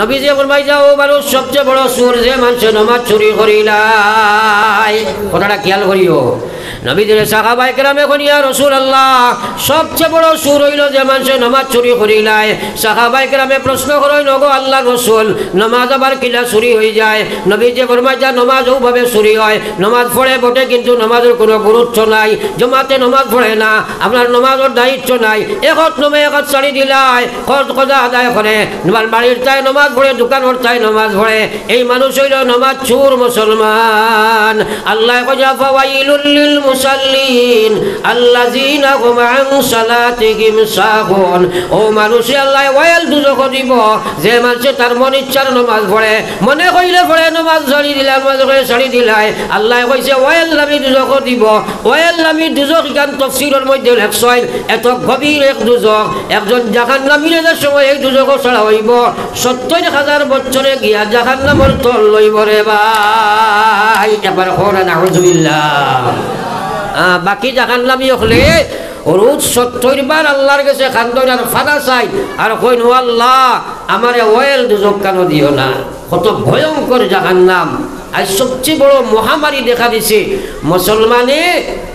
নবীজি ফরমাই যাও মানুষ সবচেয়ে বড় চোর যে মানুষ নামাজ চুরি করিলাই। কথাটা খেয়াল করিও। নবীদের সাহাবায়ে কেরামে কইন ইয়া রাসূলুল্লাহ সবচেয়ে বড় চোর হইল যে মানুষ নামাজ চুরি করিলাই। সাহাবায়ে কেরামে প্রশ্ন করেন ওগো আল্লাহর রাসূল নামাজ আবার কিলা চুরি হয়ে যায়? নবীজি ফরমাই যা নামাজ ওভাবে চুরি হয়, নামাজ পড়ে বটে কিন্তু নামাজের কোনো গুরুত্ব নাই, জমাতে নামাজ পড়ে না, আপনার নামাজের দায়িত্ব নাই, একত নমে একত ছাড়ি দিলাই, কজা আদায় করে, বাড়ির তাই নামাজ পড়ে, দোকানের তাই নামাজ পড়ে, এই মানুষ হইল নামাজ চোর মুসলমান। আল্লাহ কইয়া ফাওয়াইলুল লিল মুসাল্লিন আল্লাযিনা হুম আন সালাতিহিম সাহুন। ও মানুষ আল্লাহ ওয়াইল দুজখ দিব যে মানুষ তার মন ইচ্ছার নামাজ পড়ে, মনে কইলে পড়ে নামাজ ছাড়ি দিলাই, নামাজ করে ছাড়ি দিলাই, আল্লাহ কইছে ওয়াইল আমি দুজখ দিব। ওয়াইল আমি দুজখ গান তাফসীরের মধ্যে লেখছয় এত গভীর এক দুজখ, একজন জাহান্নামীর সময় এই দুজখ ছাড়া হইব ৭০,০০০ বছরে গিয়া জাহান্নামের তল লইব রে ভাই। একবার কোরআন নাউযুবিল্লাহ। বাকি জাহান্নামী হলে রোজ ৭০ বার আল্লাহর কাছে খান্দন আর ফাদা চাই আর কইন ও আল্লাহ আমারে ওয়েল দুজক কেন দিও না। কত ভয়ঙ্কর জাহান্নাম। আজ সবচেয়ে বড় মহামারী দেখা দিছে মুসলমানে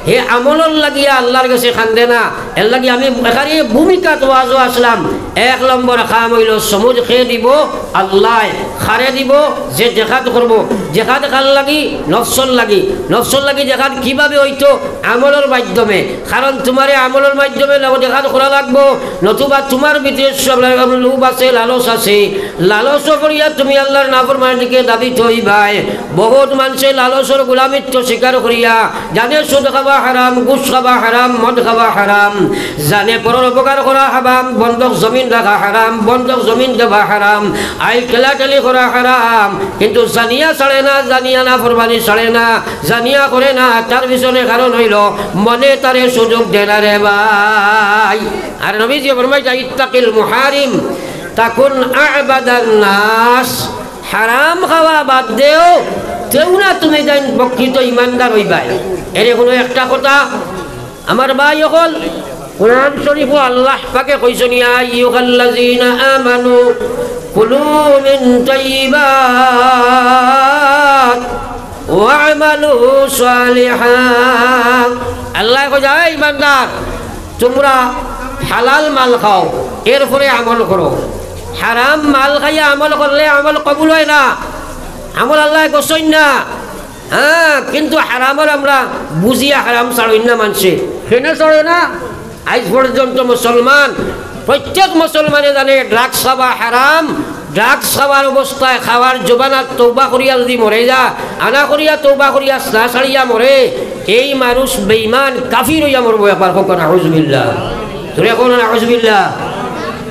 হে আমলর লাগিয়া আল্লাহর কাছে খান্দে না। এর লাগি আমি এখানে ভূমিকা ওয়াজও আসলাম। ১ নম্বর কাম হইল সমুজ খেয়ে দিব আল্লাহ খারে দিব যে জেহাদ করব। জেহাদ খার লাগি নফসল লাগি জেহাদ কিভাবে হইতো? আমলের মাধ্যমে। কারণ তোমার আমলের মাধ্যমে জেহাদ করা লাগবো, নতুবা তোমার ভিতরে লোভ আছে, লালস আছে, লালস করিয়া তুমি আল্লাহর নাফরমানির দিকে দাবিত হইবাই। বহুত মানুষে লালসর গোলামিত্ব স্বীকার করিয়া জানে সুদ খাওয়া হারাম, ঘুষ খাওয়া হারাম, মদ খাওয়া হারাম, জানে পরের উপকার করা হারাম, বন্ধক জমিন রাখা হারাম, বন্ধক জমিন দেওয়া হারাম, আই ঠেলাঠেলি করা হারাম, কিন্তু জানিয়া ছাড়ে না, জানিয়া না ফরমানি ছাড়ে না, জানিয়া করে না। তার পিছনে কারণ হইল মনে তারে সুযোগ দেয় না রে ভাই। আর নবীজি ফরমাইছে ইত্তাকিল মুহারিম তাকুন আ'বাদান নাস। হারাম খাওয়া বাদ দেও তেও না তুমি যাই প্রকৃত ইমানদার হইবাই। এর কোনো একটা কথা আমার ভাই হল কোরআন শরীফ আল্লাহ পাকে কইছেন ইয়া আইয়ুহাল্লাযীনা আমানু কুলু মিন তাইয়্যিবাত ওয়া'মালু সালিহান। আল্লাহ কইছে হে ইমানদার তোমরা হালাল মাল খাও এরপরে আমল করো। হারাম মাল খাইয়া আমল করলে আমল কবুল হয় না, আমল আল্লাহ গোসইন না। কিন্তু হারামের আমরা বুঝিয়া হারাম ছাড়ই না, মানুষে সেনে চড়ে না। আজ পর্যন্ত মুসলমান প্রত্যেক মুসলমানে জানে ড্রাগস খাওয়া হারাম। ড্রাগস খাওয়ার অবস্থায় খাওয়ার জবানাত তৌবা করিয়া যদি মরে যা, আনা করিয়া তৌবা করিয়া না ছাড়িয়া মরে, এই মানুষ বেঈমান কাফির হইয়া মরবো। একবার হোক নাউযুবিল্লাহ, তোরে কোন নাউযুবিল্লাহ।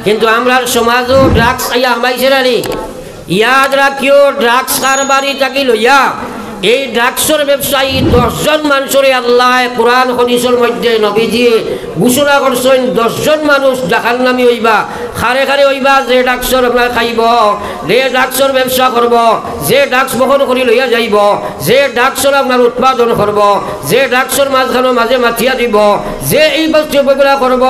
কিন্তু আমরা সমাজও ড্রাগস আইয়া আমাইছে রানি। ইয়াদ রাখিও ড্রাগস কারবারি থাকি লইয়া এই ড্রাগসের ব্যবসায়ী ১০ জন মানুষের আল্লাহ কোরআন হাদিসের মধ্যে নবীজি ঘোষণা করছেন ১০ জন মানুষ জাহান্নামী হইবা। খারে খারে হইবা যে ড্রাগসের আপনার খাইব, যে ড্রাগসের ব্যবসা করব, যে ড্রাগস বহন করি লইয়া যাইব, যে ড্রাগসের আপনার উৎপাদন করব, যে ড্রাগসের মাঝখানে মাঝে মাথিয়া দিব, যে এই বস্তুগুলা করব,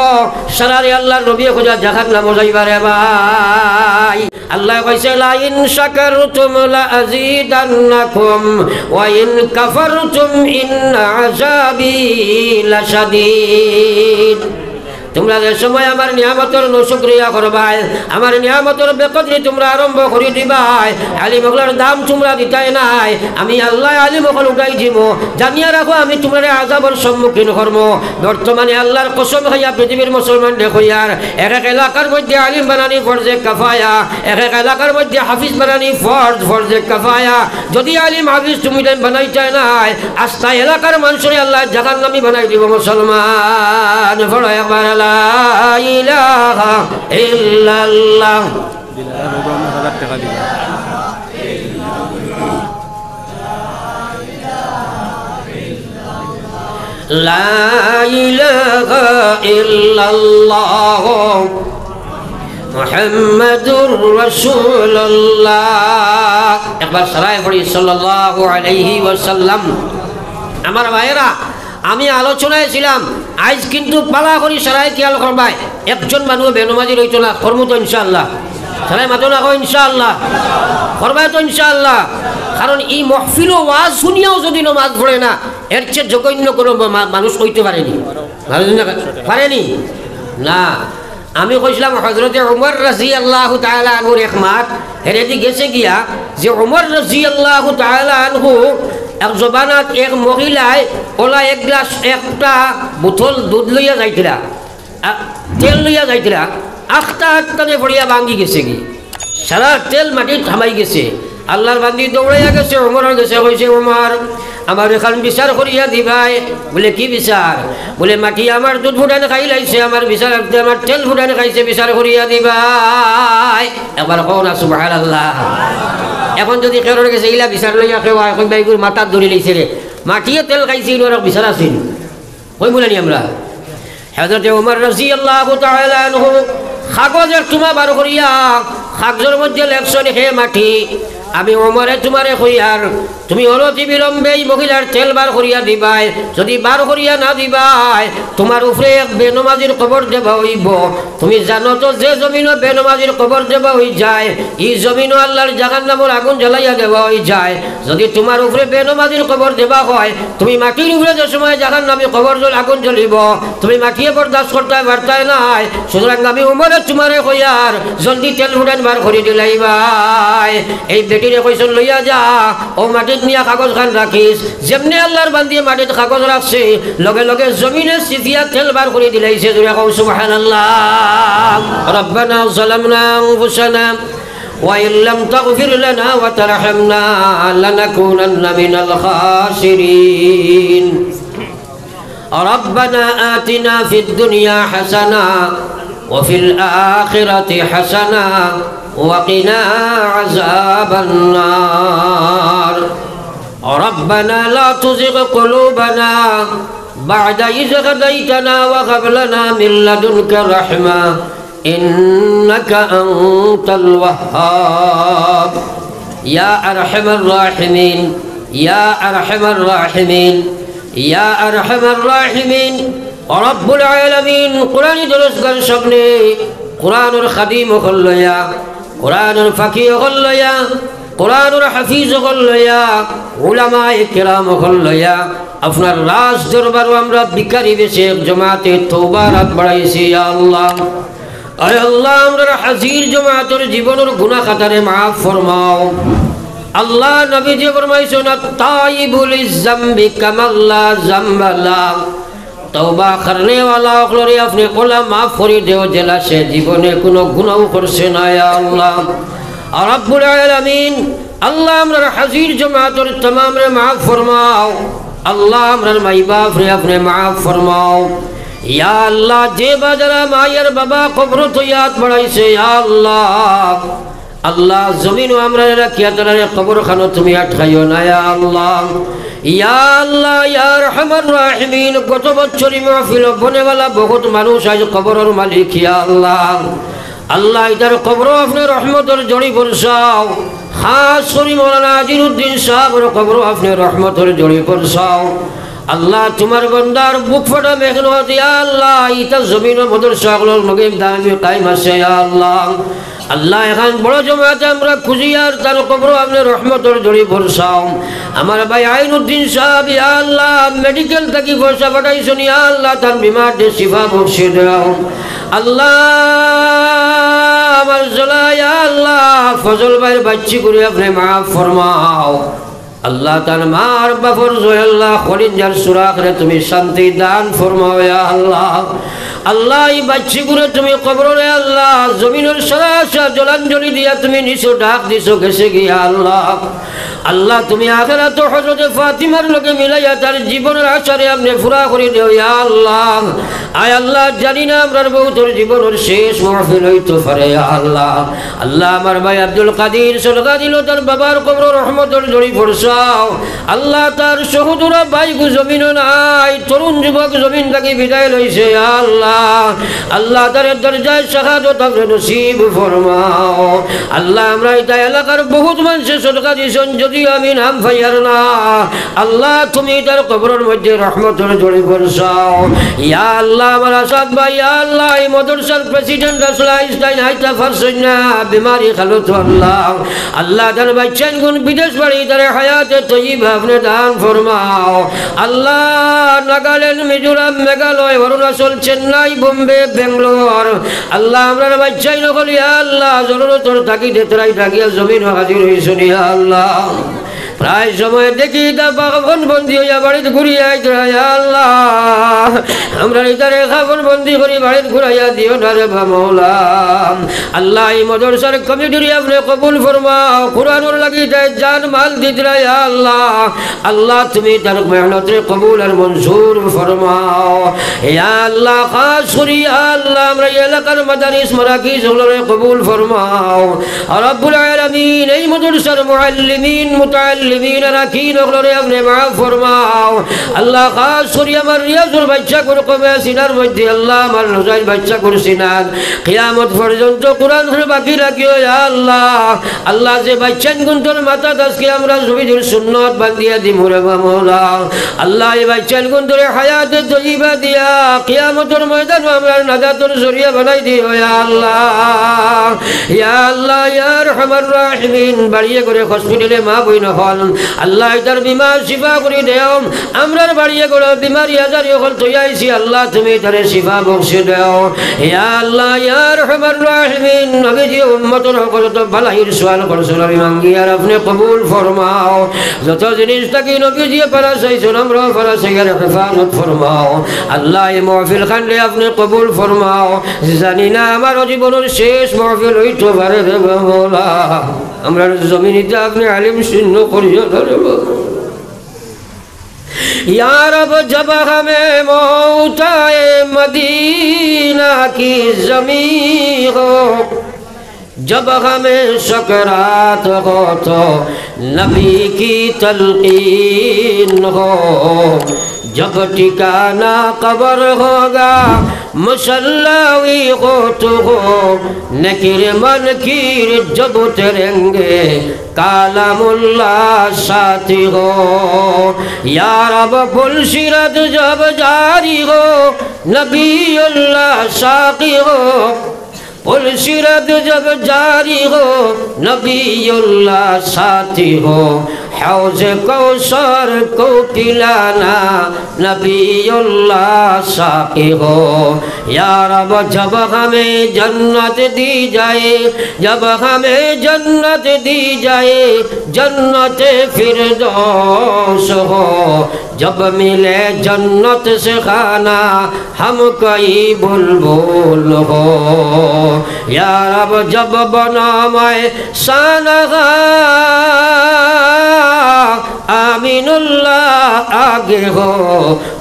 সারারে আল্লাহর নবী খোঁজা জাহান্নামে যাইবা রে ভাই। আল্লাহ কইছে লা ইন শাকারতুম লা আযীদান্নাকুম ওয়া ইন কাফারতুম ইন্না আযাবি লাশাদীদ। তোমরা যে সময় আমার নিয়ামতের নশুকরিয়া করবাই, আমার নিয়ামতের বেকদরি তোমরা আরম্ভ করে দিবাই, আলিমগুলোর দাম তোমরা দিতাই নাই, আমি আল্লাহ আলিমগুলো উঠাই দিব। জানিয়া রাখো আমি তোমরা আযাবের সম্মুখীন করব। বর্তমানে আল্লাহর কসম খাইয়া পৃথিবীর মুসলমান দেখো ইয়ার এক এক এলাকার মধ্যে আলিম বানানি ফরজে কাফায়া, এক এক এলাকার মধ্যে হাফিজ বানানি ফরজে কাফায়া। যদি আলিম হাফিজ তুমি বানাইতে নাই, আস্থা এলাকার মানুষের আল্লাহ জাহান্নামী বানাই দিব মুসলমান। বড় একবার লা ইলাহা ইল্লাল্লাহ। লা ইলাহা ইল্লাল্লাহ মুহাম্মাদুর রাসূলুল্লাহ। একবার সারায় পড়ি সাল্লাল্লাহু আলাইহি ওয়াসাল্লাম। আমার ভাইয়েরা আমি আলোচনায় ছিলাম, আজ কিন্তু পালা করি সারায় খেয়াল করবাই। একজন মানুষ বেনমাজি রইত না, কর্ম তো ইনশাআল্লাহ সবাই মাতো না কয় ইনশাআল্লাহ, করবাই তো ইনশাআল্লাহ। কারণ এই মহফিল ওয়াজ শুনিয়াও যদি নমাজ পড়ে না, এর চেয়ে জঘন্য কোনো মানুষ হইতে পারেনি, পারেনি না। আমি কইছিলাম হযরতে উমর রাদিয়াল্লাহু তাআলা আনহুর এক মাত হেরেদি গেছে গিয়া যে উমর রাদিয়াল্লাহু তাআলা আনহু এক জবানাত এক মহিলায় ওলা এক গ্লাস একটা বোতল দুধ লইয়া যাইতরা, তেল লইয়া যাইতরা, আখটা আখটানে পড়িয়া ভাঙ্গি গেছে কি, সারা তেল মাটি থামাই গেছে। আল্লাহর বান্দি দৌড়াইয়া গেছে, উমর গেছে, কইছে উমর আমার এখন বিচার করিয়া দিবাই। বলে কি বিচার? বলে মাটি আমার দুধ ফুটানে খাই লাইছে, আমার বিচার আমার তেল ফুটানে খাইছে, বিচার করিয়া দিবাই। একবার কও না সুবহানাল্লাহ। এখন যদি কেউর গেছে ইলা বিচার লইয়া কেউ কই বাইগুর মাথার ধরে লইছে রে, মাটিয়ে তেল খাইছে, ওর বিচার আছে কই বলেনি আমরা। হযরত উমর রাদিয়াল্লাহু তাআলা আনহু কাগজের টুমা বার করিয়া কাগজের মধ্যে লেখছেন, হে মাটি আমি ওমরে তোমারে কইয়ার তুমি অনতি বিলম্বে এই মহিলার তেল বার করিয়া দিবাই, যদি বার করিয়া না দিবাই তোমার উপরে এক বেনমাজির কবর দেবা হইব। তুমি জানো তো যে জমিনও বেনমাজির কবর দেবা হই যায়, এই জমিনও আল্লাহর জাহান্নামের আগুন জ্বালাইয়া দেওয়া হই যায়। যদি তোমার উপরে বেনমাজির কবর দেবা হয়, তুমি মাটির উপরে যে সময় জাহান্নামে কবর জল আগুন জ্বলিব, তুমি মাটিয়ে বরদাস্ত করতে পারতাই নাই। সুতরাং আমি ওমরে তোমারে কইয়ার জলদি তেল ফুটান বার করি দিলাইবাই। এই বেটিরে কইসন লইয়া যা, ও মাটিত নিয়া কাগজ খান রাখিস। যেমনি আল্লাহর বান্দিয়ে মাটিত কাগজ রাখছে, লগে লগে জমিনে সিফিয়া তেল বার করে দিলাইছে। জোরে কও সুবহানাল্লাহ। রব্বানা যালামনা আনফুসানা ওয়া ইন লাম তাগফির লানা ওয়া তারহামনা লানাকুনান্না মিনাল খাসিরিন। রব্বানা আতিনা ফিদ দুনিয়া হাসানা ওয়া ফিল আখিরাতি হাসানা وقنا عذاب النار. ربنا لا تزغ قلوبنا بعد إذ هديتنا وهب لنا من لدنك رحمة إنك أنت الوهاب. يا أرحم الراحمين يا أرحم الراحمين يا أرحم الراحمين. رب العالمين قرآن درس কর সবনে, কোরআনের খাদিম হল্লয়া, কোরআনের ফাকিহ হল্লয়া, কোরআনের হাফিজ হল্লয়া, উলামায়ে কেরাম হল্লয়া। আপনার রাজ দরবারও আমরা ভিখারি বেশে জামাতে তওবা রাত বাড়াইছি। ইয়া আল্লাহ, আয় আল্লাহ আমরা হাজির জামাতের জীবনের গুনাহ খাতারে মাফ ফরমাও। আল্লাহ নবীজি ফরমাইছেন তাইবুল যামবি কামাল্লা যামবালা। तौबा करने वाला अखलोरी अपने कोला माफ करी देव जला से जीवने कोनो गुनाह करसे ना। या अल्लाह रब्बुल आलमीन, अल्लाह हमरा हाजिर जमातर तमाम रे माफ फरमाओ। अल्लाह हमरा माई बाप रे अपने माफ फरमाओ। या अल्लाह जे बाजरा मायर बाबा कब्र तो याद बढ़ाई से। या अल्लाह अल्लाह जमीन हमरा रखिया तेरे कब्र खानो तुम्हें अटकाइयो ना। या अल्लाह या अल्लाह या रहमान राहिमीन, गत बच्चरी महफिल बने वाला बहुत मानुष आज कब्रर मालिक। या अल्लाह अल्लाह इधर कब्र अपने रहमतर जड़ी बरसाओ। खास करी मौलाना आजिरुद्दीन साहब कब्र अपने रहमतर जड़ी बरसाओ। अल्लाह तुम्हार बंदार बुक फटा मेहनत। या अल्लाह इता जमीन मदरसा लगे दामी कायम आछे। या अल्लाह अल्लाह एखान बड़ जमाते আমরা খুঁজি আর তার কবর আপনি রহমতের জড়ি বর্ষাও। আমার ভাই আইনুদ্দিন সাহেব ইয়া আল্লাহ মেডিকেল থেকে পয়সা পাঠাইছেন। ইয়া আল্লাহ তার বিমার দে শিফা বখশে দাও। আল্লাহ আমার জলা ইয়া আল্লাহ ফজল ভাইয়ের বাচ্চি করে আপনি মাফ ফরমাও। আল্লাহ তার মার বাফর জয় আল্লাহ খলিজার সুরাখ রে তুমি শান্তি দান ফরমাও। ইয়া আল্লাহ আল্লাহ এই বাচ্চি করে তুমি কবরে আল্লাহ জমিনের সরাসরি জলাঞ্জলি দিয়া তুমি নিছো ডাক দিছো গেছে গিয়া। আল্লাহ আল্লাহ তুমি আখিরাত হযরত ফাতিমার লগে মিলাইয়া তার জীবনের আশারে আপনি পুরা করে দিও। ইয়া আল্লাহ আয় আল্লাহ জানি না আমরার বহুতর জীবনের শেষ মাহফিল হইতে পারে। ইয়া আল্লাহ আল্লাহ আমার ভাই আব্দুল কাদির সদকা দিল তার বাবার কবর রহমতের জড়ি পড়ছাও। আল্লাহ তার সহোদরা ভাই গো জমিন নাই, তরুণ যুবক জমিন থেকে বিদায় লইছে। ইয়া আল্লাহ আল্লাহ তার দরজায় শাহাদাত আপনি নসিব ফরমাও। আল্লাহ আমরা এই এলাকার বহুত মানুষ সদকা দিয়েছেন, যদি যদিও আমি নাম পাইয়ার না আল্লাহ তুমি তার কবরের মধ্যে রহমতের জড়ি বর্ষাও ইয়া আল্লাহ আমার আসাদ ভাই ইয়া আল্লাহ এই মাদ্রাসার প্রেসিডেন্ট আসলে আইনস্টাইন হাইতা ফারসন না বিমারি খালো তো আল্লাহ আল্লাহ তার বাচ্চান গুণ বিদেশ বাড়ি তার হায়াতে তৈবা আপনি দান ফরমাও আল্লাহ নাগাল্যান্ড মিজোরাম মেঘালয় অরুণাচল চেন্নাই বোম্বে বেঙ্গালোর আল্লাহ আমরা বাচ্চাই নকল ইয়া আল্লাহ জরুরতর থাকি দেতরাই থাকিয়া জমিন হাজির হয়েছ ইয়া আল্লাহ প্রায় সময় দেখি তা বাগান বন্দি হইয়া বাড়িতে ঘুরিয়া আল্লাহ আমরা ইতারে খাবন বন্দি করি বাড়িতে ঘুরাইয়া দিও না রে মৌলা আল্লাহ এই মাদ্রাসার কমিটির আপনি কবুল ফরমাও কুরআনের লাগি তাই জান মাল দিতরা ইয়া আল্লাহ আল্লাহ তুমি তার মেহনতে কবুল আর মঞ্জুর ফরমাও ইয়া আল্লাহ খাস করি আল্লাহ আমরা এলাকার মাদারিস মারাকিজ ওগুলোরে কবুল ফরমাও রব্বুল আলামিন এই মাদ্রাসার মুআল্লিমিন মুতাআল্লিমিন রাকিন ওগুলোরে আপনি মাফ ফরমাও আল্লাহ খাস করি আমার রিয়াজুল বাচ্চা করে কমে সিনার মধ্যে আল্লাহ আমার রোজাইল বাচ্চা করে সিনার কিয়ামত পর্যন্ত কোরআন ধরে বাকি রাখিও ইয়া আল্লাহ আল্লাহ যে বাচ্চান গুন্তর মাথা দাসকে আমরা জমিদের সুন্নত বান্দিয়া দি মোরে মাওলা আল্লাহ এই বাচ্চান গুন্তরে হায়াতে তৈবা দিয়া কিয়ামতের ময়দানে আমরা নাজাতের জরিয়া বানাই দিও ইয়া আল্লাহ ইয়া আল্লাহ ইয়া আরহামার রাহিমিন বাড়িয়ে করে হসপিটালে মা বইন হল আল্লাহ তার বিমার শিফা করে দেও আমরার বাড়িয়ে করে বিমারি আজারি হল তৈয়াইছি আল্লাহ তুমি তারে শিফা বখশে দাও ইয়া আল্লাহ ইয়া আরহামার রাহিমিন নবীজি উম্মতের হকত ভালাইর সওয়াল করছেন আমি মাঙ্গি আর আপনি কবুল ফরমাও যত জিনিস থাকি নবীজি পারা চাইছেন আমরা পারা চাইয়ার হেফাজত ফরমাও আল্লাহ এই মাহফিল খানলে আপনি কবুল ফরমাও জানি না আমার জীবনের শেষ মাহফিল হইতে পারে রে মওলা আমরা জমিনিতে আপনি আলিম শূন্য করিও রে या रब जब हमें मौताए मदीना की ज़मीं हो जब हमें सकरात हो तो नबी की तलकीन हो जब ठिकाना कब्र होगा मुसल्लावी हो तो हो नकीर मनकीर जब उतरेंगे कालामुल्ला साथी हो या रब फुलसिरत जब जारी हो नबीउल्लाह साकी हो फुलसिरत जब जारी हो नबीउल्लाह साथी हो हौज़े कौसर को पिलाना नबीउल्लाह साकी हो या रब जब हमें जन्नत दी जाए जब हमें जन्नत दी जाए जन्नत फिरदौस हो जब मिले जन्नत से खाना हम कई बुलबुल हो या रब जब बनाए सानगा आमीनुल्लाह आगे हो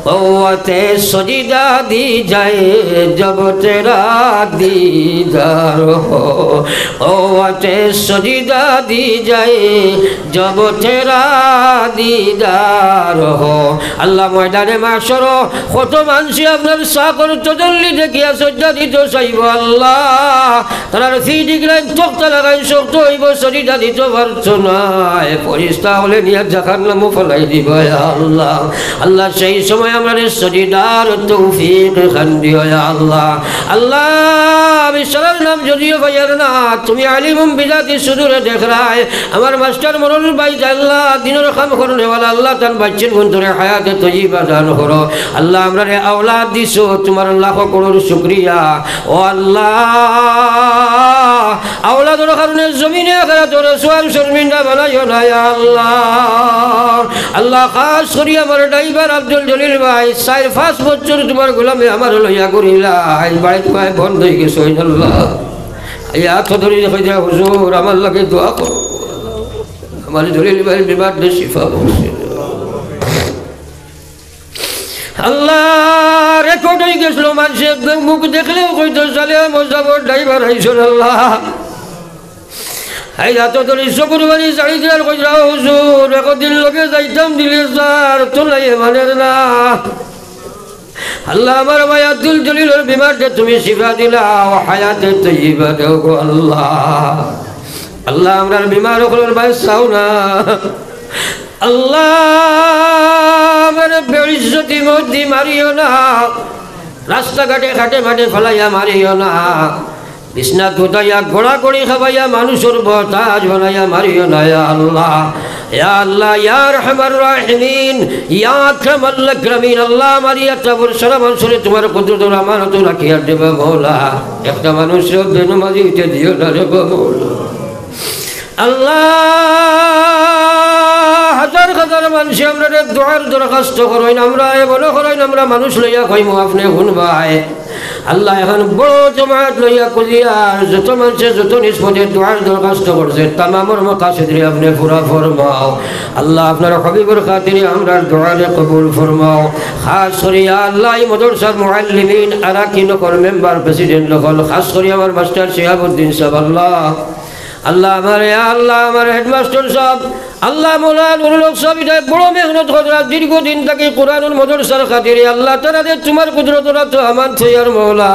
क़ुव्वते सजदा दी जाए जब तेरा दीदार हो क़ुव्वते सजदा दी जाए जब तेरा दीदार हो अल्लाह मैदाने माशर कत मानसि आपनार साकर तजल्ली देखिया सजदा दिते चाइब अल्लाह तारा ফিজিক লাইন তক্তা লাগাই শক্ত হইব সজদা দিতে পারছো না ফেরেশতা হলে নিয়ে জাহান্নাম ফলাই দিব ইয়া আল্লাহ আল্লাহ সেই সময় আমাদের সজদার তৌফিক খান দিও ইয়া আল্লাহ আল্লাহ আমি সালার নাম যদিও ভাইয়ার না তুমি আলিমুম বিজাতি সুদূরে দেখ রায় আমার মাস্টার মরুল ভাই আল্লাহ দিনের কাম করনে वाला আল্লাহ তার বাচ্চার গুণরে হায়াতে তয়্যিবা দান করো আল্লাহ আমরারে আওলাদ দিছো তোমার লাখ করোড় শুকরিয়া ও আল্লাহ আওলাদের কারণে জমিনে আখিরাতে রাসূল শর্মিন্দা বানাইও না ইয়া আল্লাহ আল্লাহ খাস করি আমার ড্রাইভার আব্দুল জলিল ভাই 4-5 বছর তোমার গোলামে আমার লইয়া করিলা আজ বাড়িতে ভাই বন্ধ হয়ে গেছে আল্লাহ এই হাত ধরে কই যা হুজুর আমার লাগে দোয়া করো আমার জলিল ভাই বিমার দে শিফা বখশে আল্লাহ রেকর্ড হয়ে গেছিল মানুষ একদম মুখ দেখলেও কইতো চলে মোজাবর ড্রাইভার আইসুন আল্লাহ এই এত ধরে শুক্রবারই চাড়ি দেওয়ার কইরা হুজুর একদিন লোকে যাইতাম দিলে স্যার তোলাই মানের না আল্লাহ আমার ভাই আব্দুল জলিলের বিমারটা তুমি শিফা দিলা হায়াতে তৈবা দেও গো আল্লাহ আল্লাহ আমরার বিমার হলোর বাইসাও না আল্লাহ আমার বেইজ্জতি মধ্যে মারিও না রাস্তাঘাটে ঘাটে মাঠে ফেলাইয়া মারিও না বিছনা তুতাইয়া ঘোড়া করি খাবাইয়া মানুষের বতাজ বানাইয়া মারিও না ইয়া আল্লাহ ইয়া আল্লাহ ইয়া আরহামার রাহিমিন ইয়া আকরামাল আকরামিন আল্লাহ মারিয়া তাবর সারা মানুষের তোমার কুদরতের আমানত রাখিয়া দেবে মওলা একটা মানুষের বেনমাজি হইতে দিও না রে মওলা আল্লাহ হাজার হাজার মানুষ আমরা দোয়ার দরখাস্ত করেন আমরা বলো করেন আমরা মানুষ লইয়া কইমু আপনি শুনবাই আল্লাহ এখন বড় জমায়েত লইয়া কুলিয়ার যত মানুষে যত নিষ্পত্তির দোয়ার দরখাস্ত করছে তামামর মাকাসিদরে আপনি পুরা ফরমাও আল্লাহ আপনার হবিবুর খাতিরে আমরা দোয়ারে কবুল ফরমাও খাস করিয়া আল্লাহ এই মাদ্রাসার মুআল্লিমিন আরাকিন কর মেম্বার প্রেসিডেন্ট লোকল খাস করি আমার মাস্টার শিহাবুদ্দিন সাহেব আল্লাহ আমার হেডমাস্টার সাহেব আল্লাহ মৌলা নুরুল হক সাহেব এটা বড় মেহনত করা দীর্ঘদিন থেকে কোরআনুল মাদ্রাসার খাতিরে আল্লাহ তারা তোমার কুদরত তো আমার থইয়ার মৌলা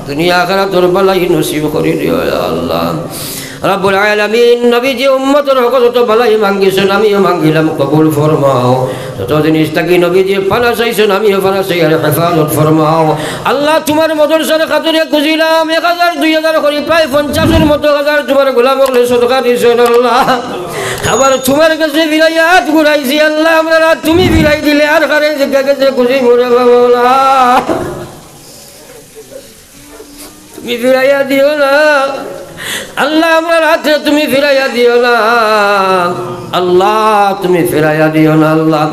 দুনিয়া আখিরাত তোর বালাই নসিব করে দিও আল্লাহ রব্বুল আলামিন নবীজি উম্মতের হক যত বালাই মাঙ্গিছেন আমিও মাঙ্গিলাম কবুল ফরমাও যত জিনিস থাকি নবীজি পানা চাইছেন আমিও পানা চাই আর হেফাজত ফরমাও আল্লাহ তোমার মাদ্রাসার খাতিরে খুঁজিলাম 1000 2000 করে প্রায় 50-এর মতো হাজার তোমার গোলামকে সদকা দিয়েছেন আল্লাহ আবার তোমার কাছে ফিরাইয়া হাত ঘুরাইছি আল্লাহ আমরা তুমি ফিরাই দিলে আর কারে কাছে খুশি মরে বাবা তুমি ফিরাইয়া দিও না আল্লাহ আমার হাতে তুমি ফিরাইয়া দিও না আল্লাহ তুমি ফিরাইয়া দিও না আল্লাহ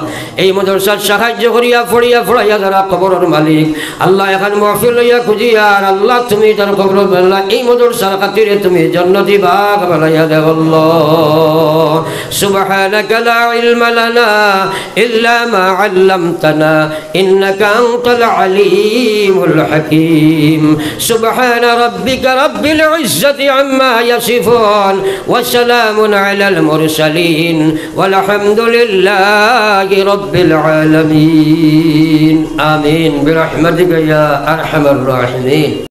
এই মাদ্রাসার সাহায্য করিয়া ফড়াইয়া যারা কবরের মালিক আল্লাহ এখন মাহফিল লইয়া খুঁজিয়া আর আল্লাহ তুমি তার কবর আল্লাহ এই মাদ্রাসার খাতিরে তুমি জান্নাতি বাগ বানাইয়া দাও আল্লাহ সুবহানাকা লা ইলমা লানা ইল্লা মা আল্লামতানা ইন্নাকা আনতাল আলিমুল হাকীম সুবহানা রাব্বিকা রাব্বিল ইজ্জাতি عما يصفون وسلام على المرسلين والحمد لله رب العالمين آمين برحمتك يا أرحم الراحمين.